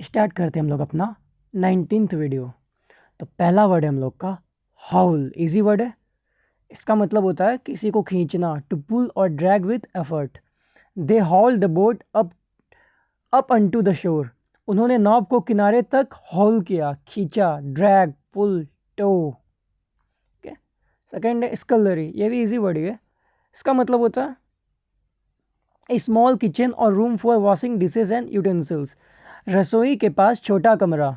Start करते हैं हम लोग अपना 19th वीडियो। तो पहला वर्ड है हम लोग का हाउल। इजी वर्ड है। इसका मतलब होता है किसी को खींचना, टू पुल और drag with effort. They haul the boat up unto the shore. उन्होंने नाव को किनारे तक हॉल किया, खींचा, drag, pull, tow. Okay. Second है स्कलरी। ये भी इजी वर्ड ही है। इसका मतलब होता है ए स्मॉल किचन और room for washing dishes and utensils. रसोई के पास छोटा कमरा,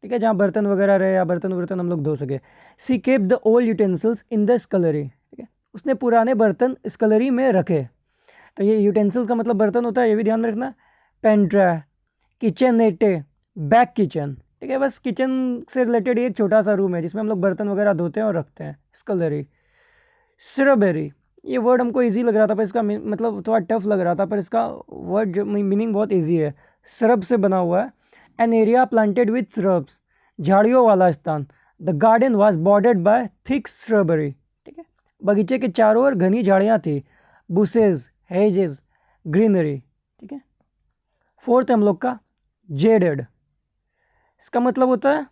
ठीक है, जहाँ बर्तन वगैरह रहे या बर्तन हम लोग धो सके। She kept the old utensils in the scullery. ठीक है, उसने पुराने बर्तन स्कलरी में रखे। तो ये यूटेंसिल्स का मतलब बर्तन होता है, ये भी ध्यान में रखना। पेंट्रा, किचन नेटे, बैक किचन। ठीक है, बस किचन से रिलेटेड एक छोटा सा रूम है जिसमें हम लोग बर्तन वगैरह धोते हैं और रखते हैं, स्कलरी। स्ट्रॉबेरी, ये वर्ड हमको इजी लग रहा था पर इसका मतलब थोड़ा टफ लग रहा था, पर इसका वर्ड जो मीनिंग बहुत इजी है। श्रब से बना हुआ है। An area planted with shrubs, झाड़ियों वाला स्थान। The garden was bordered by thick strawberry. ठीक है, बगीचे के चारों ओर घनी झाड़ियाँ थी। Bushes, hedges, greenery. ठीक है। फोर्थ हम लोग का जेडेड। इसका मतलब होता है,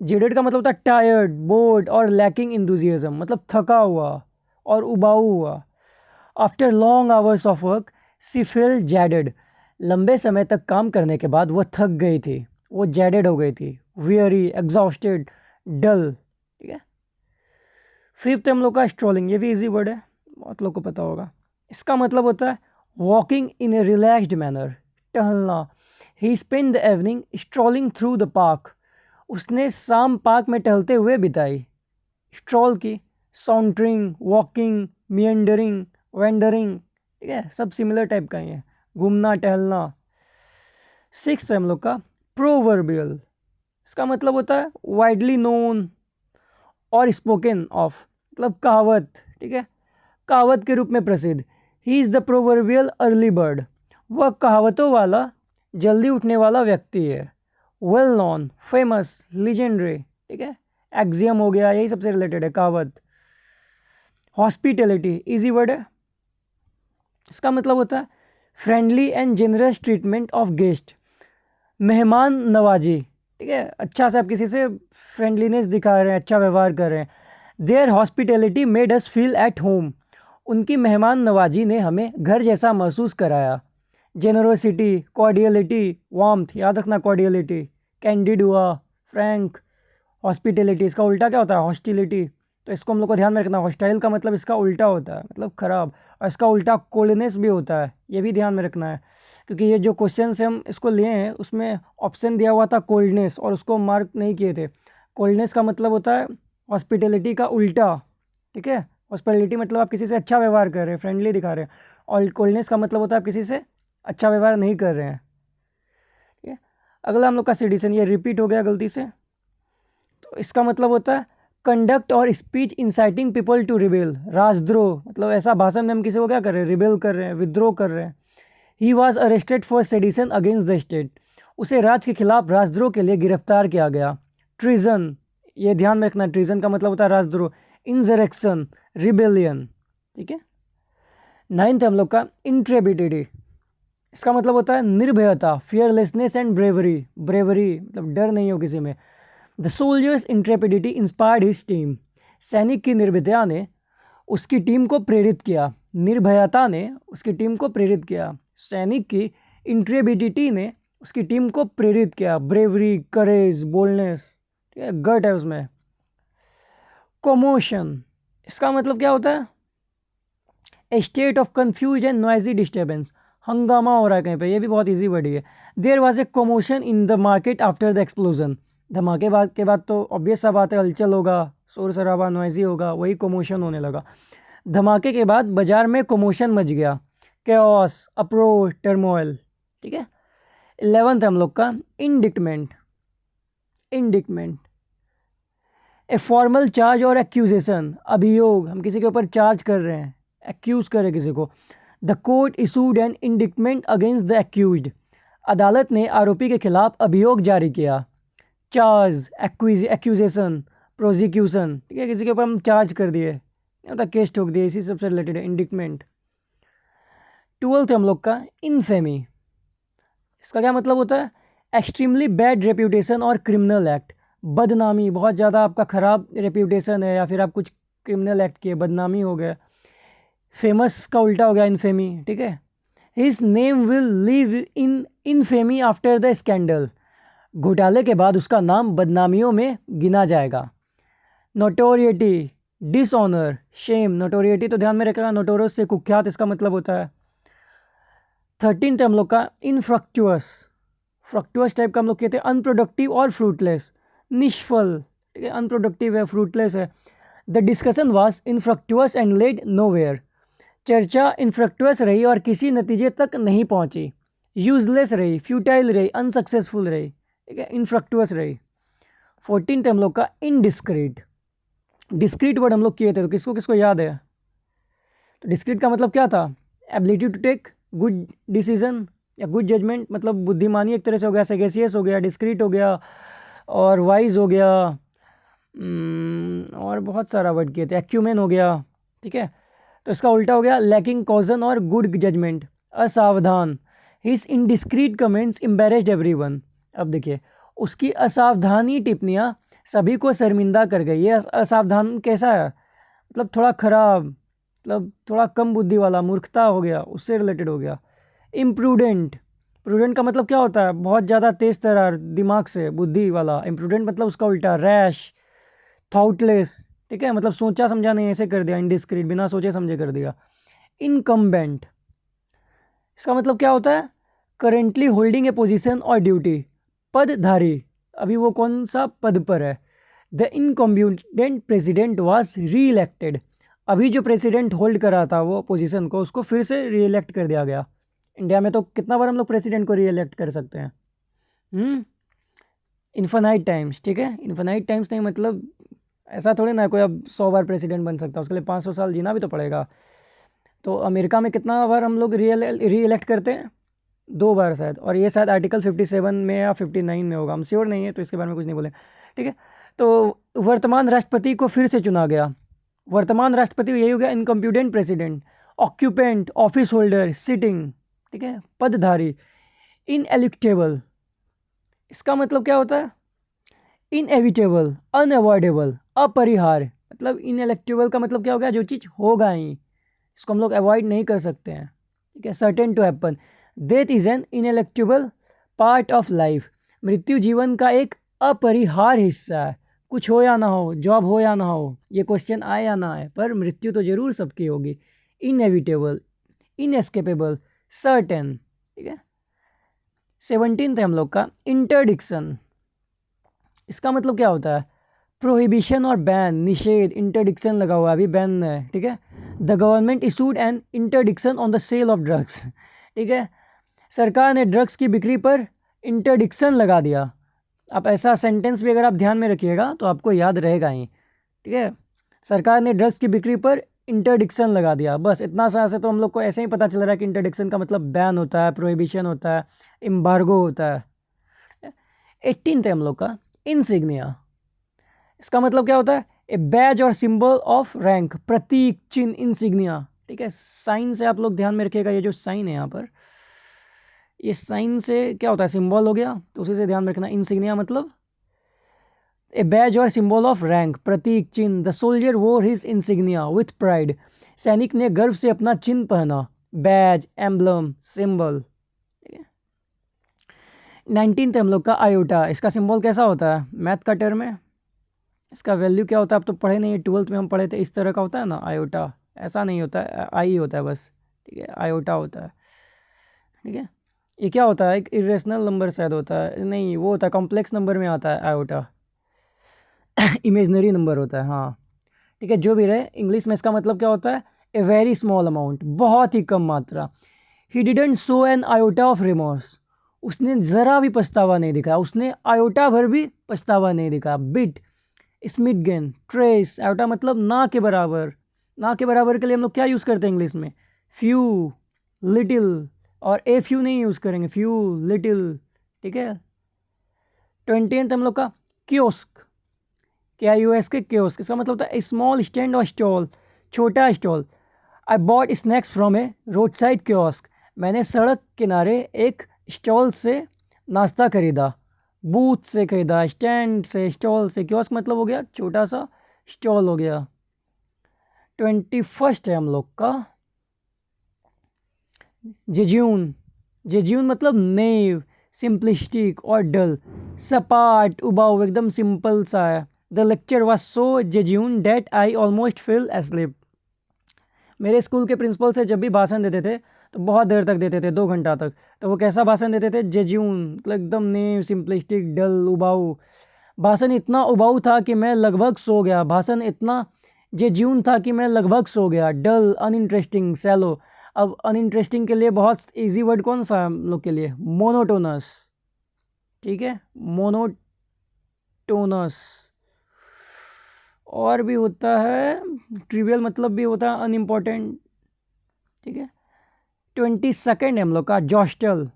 जेडेड का मतलब होता है टायर्ड, बोर्ड और लैकिंग इंथुजियाज्म, मतलब थका हुआ और उबाऊ हुआ। After long hours of work she feel jaded. लंबे समय तक काम करने के बाद वो थक गई थी, वो जैडेड हो गई थी। वियरी, एग्जॉस्टेड, डल। ठीक है। फिफ्थ हम लोग का स्ट्रॉलिंग। ये भी इजी वर्ड है, बहुत लोग को पता होगा। इसका मतलब होता है walking in a relaxed manner, टहलना। He spend the evening strolling through the park. उसने शाम पार्क में टहलते हुए बिताई। स्ट्रॉल की, सॉन्टरिंग, वॉकिंग, मियंडरिंग, वेंडरिंग। ठीक है, सब सिमिलर टाइप का ही है, घूमना, टहलना। सिक्स्थ है हम लोग का प्रोवर्बियल। इसका मतलब होता है वाइडली नोन और स्पोकन ऑफ, मतलब कहावत। ठीक है, कहावत के रूप में प्रसिद्ध। He is the proverbial early bird. वह कहावतों वाला जल्दी उठने वाला व्यक्ति है। Well non, famous, legendary. ठीक है, एक्सियम हो गया, यही सबसे रिलेटेड है कहावत। हॉस्पिटैलिटी इजी वर्ड है। इसका मतलब होता है friendly and generous treatment of guest, मेहमान नवाजी। ठीक है, अच्छा से आप किसी से फ्रेंडलीनेस दिखा रहे हैं, अच्छा व्यवहार कर रहे हैं। Their hospitality made us feel at home. उनकी मेहमान नवाजी ने हमें घर जैसा महसूस कराया। जेनरोसिटी, कॉर्डियलिटी, वार्मथ, याद रखना कॉर्डियलिटी। कैंडिड हुआ, फ्रैंक। हॉस्पिटैलिटी, इसका उल्टा क्या होता है? हॉस्टिलिटी। तो इसको हम लोग को ध्यान में रखना। हॉस्टाइल का मतलब इसका उल्टा होता है, मतलब ख़राब। और इसका उल्टा कोल्डनेस भी होता है, ये भी ध्यान में रखना है, क्योंकि ये जो क्वेश्चन से हम इसको लिए हैं उसमें ऑप्शन दिया हुआ था कोल्डनेस और उसको मार्क नहीं किए थे। कोल्डनेस का मतलब होता है हॉस्पिटैलिटी का उल्टा। ठीक है, हॉस्पिटैलिटी मतलब आप किसी से अच्छा व्यवहार कर रहे हैं, फ्रेंडली दिखा रहे हैं, और कोल्डनेस का मतलब होता है आप किसी से अच्छा व्यवहार नहीं कर रहे हैं। ठीक है, अगला हम लोग का सिटीजन, ये रिपीट हो गया गलती से। तो इसका मतलब होता है कंडक्ट और speech inciting people to rebel, राजद्रोह, मतलब ऐसा भाषण में हम किसी को क्या कर रहे हैं? रिबेल कर रहे हैं, विद्रोह कर रहे हैं। He was arrested for sedition against the state. उसे राज्य के खिलाफ राजद्रोह के लिए गिरफ्तार किया गया। ट्रीजन, ये ध्यान में रखना, ट्रीजन का मतलब होता है राजद्रोह। इंजरेक्शन, रिबेलियन। ठीक है। नाइन्थ हम लोग का इंट्रेबिडिटी। इसका मतलब होता है निर्भयता, फियरलेसनेस एंड ब्रेवरी। ब्रेवरी मतलब डर नहीं हो किसी में। The soldiers इंट्रेपिडिटी inspired his team. सैनिक की निर्भयता ने उसकी टीम को प्रेरित किया। निर्भयता ने उसकी टीम को प्रेरित किया। सैनिक की इंट्रेपिडिटी ने उसकी टीम को प्रेरित किया। ब्रेवरी, करेज, बोल्डनेस, गट है उसमें। कॉमोशन, इसका मतलब क्या होता है? A state of confuse and noisy disturbance, हंगामा हो रहा है कहीं पे, ये भी बहुत इजी वर्ड ही है। There was a commotion in the market after the explosion. धमाके के बाद तो ऑब्वियस सा बात है, हलचल होगा, शोर शराबा, नॉइजी होगा, वही कॉमोशन होने लगा। धमाके के बाद बाजार में कॉमोशन मच गया। Chaos, approach, turmoil. ठीक है। 11th हम लोग का indictment. Indictment, a formal charge और एक्यूजेशन, अभियोग, हम किसी के ऊपर चार्ज कर रहे हैं, एक्यूज कर रहे किसी को। The court issued N indictment against the accused. अदालत ने आरोपी के खिलाफ अभियोग जारी किया। Charge, accusation, prosecution. ठीक है, किसी के ऊपर हम चार्ज कर दिए, मतलब केस ठोक दिए, इसी सबसे रिलेटेड है इंडिक्टमेंट। 12th हम लोग का इनफेमी। इसका क्या मतलब होता है? एक्सट्रीमली बैड रेप्यूटेशन और क्रिमिनल एक्ट, बदनामी, बहुत ज़्यादा आपका ख़राब रेप्यूटेशन है या फिर आप कुछ क्रिमिनल एक्ट किए, बदनामी हो गया। फेमस का उल्टा हो गया इनफेमी, ठीक है। His name will live in infamy after the scandal, घोटाले के बाद उसका नाम बदनामियों में गिना जाएगा। नोटोरियटी, डिसऑनर, शेम, नोटोरियटी तो ध्यान में रखेगा, नोटोरस से कुख्यात इसका मतलब होता है। 13th हम लोग का इनफ्रक्चुअस, फ्रक्चुअस टाइप का हम लोग कहते हैं अनप्रोडक्टिव और फ्रूटलेस, निष्फल, ठीक है, अनप्रोडक्टिव है, फ्रूटलेस है। The discussion was infructuous and led nowhere, चर्चा इनफ्रक्चुअस रही और किसी नतीजे तक नहीं पहुंची। यूजलेस रही, फ्यूटाइल रही, अनसक्सेसफुल रही, ठीक है, इनफ्रक्चुअस रही। 14th हम लोग का इनडिस्क्रीट, डिस्क्रीट वर्ड हम लोग किए थे, तो किसको किसको याद है? तो डिस्क्रीट का मतलब क्या था? Ability to take good decision या गुड जजमेंट, मतलब बुद्धिमानी एक तरह से हो गया, सेगेसियस हो गया, डिस्क्रीट हो गया और वाइज हो गया, और बहुत सारा वर्ड किए थे, एक्यूमेन हो गया, ठीक है। तो इसका उल्टा हो गया लैकिंग कॉजन और गुड जजमेंट, असावधान। His indiscreet comments embarrassed everyone, अब देखिए उसकी असावधानी टिप्पणियाँ सभी को शर्मिंदा कर गई। ये असावधान कैसा है? मतलब थोड़ा खराब, मतलब थोड़ा कम बुद्धि वाला, मूर्खता हो गया, उससे रिलेटेड हो गया। इम्प्रूडेंट, प्रूडेंट का मतलब क्या होता है? बहुत ज़्यादा तेज तर्रार, दिमाग से, बुद्धि वाला। इम्प्रूडेंट मतलब उसका उल्टा रैश, थॉटलेस, ठीक है, मतलब सोचा समझा नहीं, ऐसे कर दिया, इनडिस्क्रीट, बिना सोचे समझे कर दिया। इनकम्बेंट, इसका मतलब क्या होता है? करेंटली होल्डिंग ए पोजीशन और ड्यूटी, पदधारी, अभी वो कौन सा पद पर है। द इनकम्बेंट प्रेसिडेंट वाज री इलेक्टेड, अभी जो प्रेसिडेंट होल्ड कर रहा था वो पोजीशन को, उसको फिर से री इलेक्ट कर दिया गया। इंडिया में तो कितना बार हम लोग प्रेसिडेंट को री इलेक्ट कर सकते हैं? इन्फानाइट टाइम्स, ठीक है, इन्फानाइट टाइम्स नहीं, मतलब ऐसा थोड़ी ना कोई अब 100 बार प्रेसिडेंट बन सकता है, उसके लिए 500 साल जीना भी तो पड़ेगा। तो अमेरिका में कितना बार हम लोग री इलेक्ट करते हैं? 2 बार शायद, और ये शायद आर्टिकल 57 में या 59 में होगा, हम श्योर नहीं है, तो इसके बारे में कुछ नहीं बोले, ठीक है। तो वर्तमान राष्ट्रपति को फिर से चुना गया। वर्तमान राष्ट्रपति यही हो गया incompetent president. Occupant, office holder, sitting, ठीक है, पदधारी। इनएलिक्टेबल, इसका मतलब क्या होता है? इनएविटेबल, अनअवॉइडेबल, अपरिहार्य, मतलब इनएलिक्टेबल का मतलब क्या हो गया? जो चीज़ होगा ही, इसको हम लोग अवॉइड नहीं कर सकते हैं, ठीक है। Certain to happen, death is an ineluctable part of life, मृत्यु जीवन का एक अपरिहार्य हिस्सा है। कुछ हो या ना हो, जॉब हो या ना हो, ये क्वेश्चन आए या ना आए, पर मृत्यु तो जरूर सबकी होगी। इनएविटेबल, इनएस्केपेबल, सर्टेन, ठीक है। 17th है हम लोग का इंटरडिक्शन, इसका मतलब क्या होता है? प्रोहिबिशन और बैन, निषेध, इंटरडिक्शन लगा हुआ है, अभी बैन है, ठीक है। The government issued an interdiction on the sale of drugs, ठीक है, सरकार ने ड्रग्स की बिक्री पर इंटरडिक्शन लगा दिया। आप ऐसा सेंटेंस भी अगर आप ध्यान में रखिएगा तो आपको याद रहेगा ही, ठीक है। सरकार ने ड्रग्स की बिक्री पर इंटरडिक्शन लगा दिया, बस इतना सा से तो हम लोग को ऐसे ही पता चल रहा है कि इंटरडिक्शन का मतलब बैन होता है, प्रोहिबिशन होता है, एम्बार्गो होता है। 18th है हम लोग का इंसिग्निया, इसका मतलब क्या होता है? ए बैज और सिंबल ऑफ रैंक, प्रतीक, चिन्ह, इंसिग्निया, ठीक है। साइन से आप लोग ध्यान में रखिएगा, ये जो साइन है यहाँ पर, ये साइन से क्या होता है? सिंबल हो गया, तो उसी से ध्यान में रखना। इंसिग्निया मतलब ए बैज और सिंबल ऑफ रैंक, प्रतीक, चिन्ह। द सोल्जर वोर हिज इंसिग्निया विथ प्राइड, सैनिक ने गर्व से अपना चिन्ह पहना, बैज, एम्बलम, सिंबल, ठीक है। 19th हम लोग का आयोटा, इसका सिंबल कैसा होता है? मैथ का टर्म है, इसका वैल्यू क्या होता है? आप तो पढ़े नहीं है, 12th में हम पढ़े थे, इस तरह का होता है ना आयोटा, ऐसा नहीं होता है, आई होता है बस, ठीक है, आयोटा होता है, ठीक है। ये क्या होता है? एक इरेशनल नंबर शायद होता है, नहीं वो होता है कॉम्प्लेक्स नंबर में आता है आयोटा, इमेजनरी नंबर होता है, हाँ, ठीक है। जो भी रहे, इंग्लिश में इसका मतलब क्या होता है? ए वेरी स्मॉल अमाउंट, बहुत ही कम मात्रा। He didn't show an iota of remorse, उसने ज़रा भी पछतावा नहीं दिखाया, उसने आयोटा भर भी पछतावा नहीं दिखाया। बिट, स्मिटगेन, ट्रेस, आयोटा मतलब ना के बराबर। ना के बराबर के लिए हम लोग क्या यूज़ करते हैं इंग्लिश में? फ्यू, लिटिल, और ए फ्यू नहीं यूज़ करेंगे, फ्यू, लिटिल, ठीक है। 20th हम लोग का कियोस्क, KIOSK, कियोस्क, इसका मतलब होता है स्मॉल स्टैंड और स्टॉल, छोटा stall. I bought snacks from A road side kiosk, मैंने सड़क किनारे एक स्टॉल से नाश्ता खरीदा, बूथ से खरीदा, स्टैंड से, स्टॉल से, कियोस्क मतलब हो गया छोटा सा स्टॉल हो गया। 21 है हम लोग का जेज्यून। जेज्यून मतलब नेव, सिंपलिस्टिक और डल, सपाट, उबाऊ, एकदम सिंपल सा है। The lecture was so jejune that I almost fell asleep. मेरे स्कूल के प्रिंसिपल से जब भी भाषण देते थे तो बहुत देर तक देते थे, 2 घंटा तक। तो वो कैसा भाषण देते थे? जेज्यून मतलब एकदम नेव, सिंपलिस्टिक, डल, उबाऊ। भाषण इतना उबाऊ था कि मैं लगभग सो गया। भाषण इतना जेज्यून था कि मैं लगभग सो गया। डल, अनइंटरेस्टिंग, सैलो। अब अनइंटरेस्टिंग के लिए बहुत इजी वर्ड कौन सा है हम लोग के लिए? मोनोटोनस। ठीक है, मोनोटोनस। और भी होता है ट्रिवियल, मतलब भी होता है अनइम्पॉर्टेंट। ठीक है। 22 है हम लोग का जॉस्टल।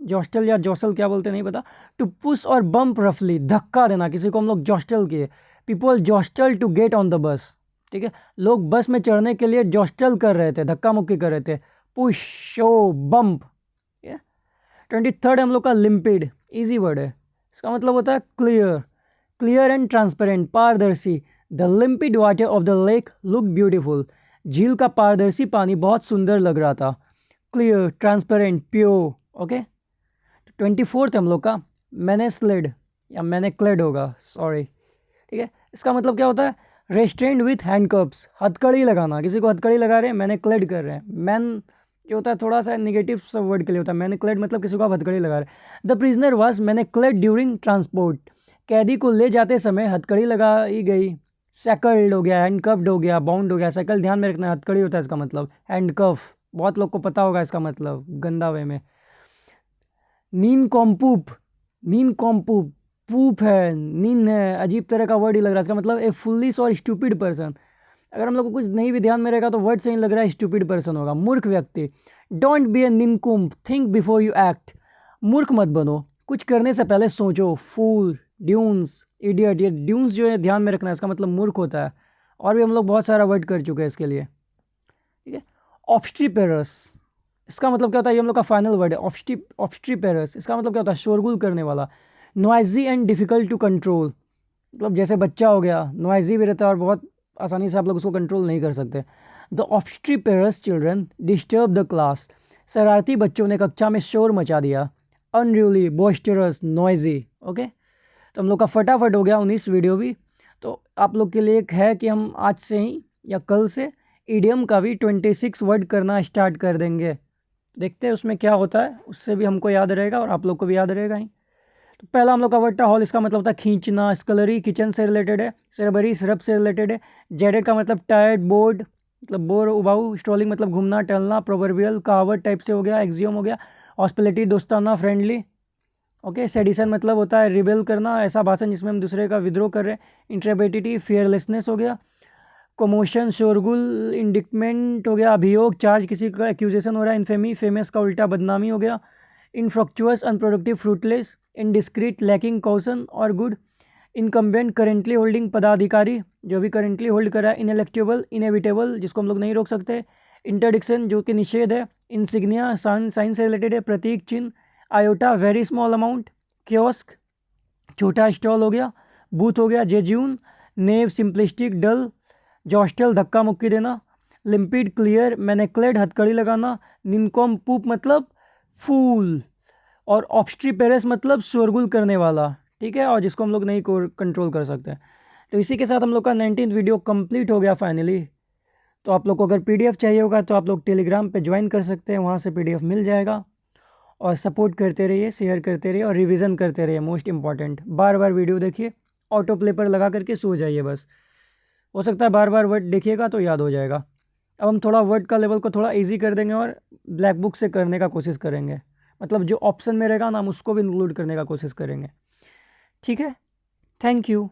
जॉस्टल या जॉसल क्या बोलते हैं नहीं पता। टू पुश और बम्प रफली, धक्का देना किसी को हम लोग जॉस्टल किए। People jostle to get on the bus. ठीक है, लोग बस में चढ़ने के लिए जॉस्टल कर रहे थे, धक्का मुक्की कर रहे थे। Push, show, bump. 23 हम लोग का लिम्पिड। इजी वर्ड है, इसका मतलब होता है क्लियर। क्लियर एंड ट्रांसपेरेंट, पारदर्शी। The लिम्पिड water of the lake look beautiful. झील का पारदर्शी पानी बहुत सुंदर लग रहा था। Clear, transparent, pure. ओके। 24 हम लोग का मैंने स्लेड या मैंने क्लेड होगा, सॉरी। ठीक है, इसका मतलब क्या होता है? रेस्ट्रेंड विथ हैंडकप्स, हथकड़ी लगाना, किसी को हथकड़ी लगा रहे हैं, मैंने क्लेड कर रहे हैं। मैन जो होता है थोड़ा सा नेगेटिव सब वर्ड के लिए होता है। मैंने क्लेड मतलब किसी को आप हथकड़ी लगा रहे हैं। द प्रिजनर वाज मैंने क्लेड ड्यूरिंग ट्रांसपोर्ट। कैदी को ले जाते समय हथकड़ी लगाई गई। सैकल्ड हो गया, हैंडकफ्ड हो गया, बाउंड हो गया। सैकल ध्यान में रखना, हथकड़ी होता है इसका मतलब। हैंडकफ बहुत लोग को पता होगा इसका मतलब गंदा वे में। नीन कॉम्पूप, नीन कॉम्पूप, पूप है, नीन है, अजीब तरह का वर्ड ही लग रहा है। इसका मतलब ए फुलिश और स्टूपिड पर्सन। अगर हम लोग को कुछ नहीं भी ध्यान में रहेगा तो वर्ड से ही लग रहा है स्टूपिड पर्सन होगा, मूर्ख व्यक्ति। Don't be a nincompoop, think before you act. मूर्ख मत बनो, कुछ करने से पहले सोचो। Fool, dunce, idiot. ये ड्यून्स जो है ध्यान में रखना है, इसका मतलब मूर्ख होता है। और भी हम लोग बहुत सारा वर्ड कर चुके हैं इसके लिए। ठीक है। ऑब्स्ट्रीपेरस, इसका मतलब क्या होता है? ये हम लोग का फाइनल वर्ड है, ऑब्स्ट्रीपेरस। इसका मतलब क्या होता है? शोरगुल करने वाला। Noisy and difficult to control, मतलब जैसे बच्चा हो गया, नॉइजी भी रहता है और बहुत आसानी से आप लोग उसको कंट्रोल नहीं कर सकते। The obstreperous children disturb the class, शरारती बच्चों ने कक्षा में शोर मचा दिया। Unruly, बॉइस्टरस, noisy. ओके, तो हम लोग का फटाफट हो गया 19 वीडियो भी। तो आप लोग के लिए एक है कि हम आज से ही या कल से ईडियम का भी 26 वर्ड करना स्टार्ट कर देंगे। देखते हैं उसमें क्या होता है, उससे भी हमको याद रहेगा और आप लोग को भी याद रहेगा ही। तो पहला हम लोग का वर्ड था हॉल, इसका मतलब होता है खींचना। स्कलरी किचन से रिलेटेड है। सेरेबरी सिरप से रिलेटेड है। जेडेड का मतलब टायर्ड, बोर्ड मतलब बोर, उबाऊ। स्ट्रोलिंग मतलब घूमना टहलना। प्रोवर्बियल कहावत टाइप से हो गया, एक्सियोम हो गया। हॉस्पिटलिटी दोस्ताना, फ्रेंडली। ओके। सेडिशन मतलब होता है रिबेल करना, ऐसा भाषण जिसमें हम दूसरे का विद्रोह कर रहे हैं। इंट्रेबिलिटी फियरलेसनेस हो गया। कोमोशन शोरगुल। इंडिक्टमेंट हो गया अभियोग, चार्ज, किसी का एक्यूजेशन हो रहा है। इन्फेमी फेमस का उल्टा बदनामी हो गया। इनफ्रक्चुअस unproductive fruitless. Indiscrete lacking caution और गुड। इनकम्बेंट करेंटली होल्डिंग पदाधिकारी, जो भी करेंटली होल्ड कर रहा है। इनएलेक्टेबल इनएविटेबल, जिसको हम लोग नहीं रोक सकते। इंटरडिक्शन जो कि निषेध है। इंसिग्निया साइन से रिलेटेड है, प्रतीक चिन्ह। Iota very small amount. Kiosk छोटा स्टॉल हो गया। बूथ हो गया जेज्यून। नेव सिंपलिस्टिक डल। जॉस्टल धक्का मुक्की देना। लिम्पिड क्लियर। मैनेक्लेड हथकड़ी लगाना। निनकॉम पूप मतलब फूल। और ऑब्स्ट्रीपेरस मतलब शोरगुल करने वाला। ठीक है, और जिसको हम लोग नहीं कंट्रोल कर सकते। तो इसी के साथ हम लोग का 19th वीडियो कंप्लीट हो गया फाइनली। तो आप लोग को अगर पीडीएफ चाहिए होगा तो आप लोग टेलीग्राम पे ज्वाइन कर सकते हैं, वहाँ से पीडीएफ मिल जाएगा। और सपोर्ट करते रहिए, शेयर करते रहिए और रिवीजन करते रहिए। मोस्ट इंपॉर्टेंट, बार बार वीडियो देखिए, ऑटो प्ले पर लगा करके सो जाइए बस। हो सकता है बार बार वर्ड देखिएगा तो याद हो जाएगा। अब हम थोड़ा वर्ड का लेवल को थोड़ा इजी कर देंगे और ब्लैक बुक से करने का कोशिश करेंगे। मतलब जो ऑप्शन में रहेगा ना हम उसको भी इंक्लूड करने का कोशिश करेंगे। ठीक है, थैंक यू।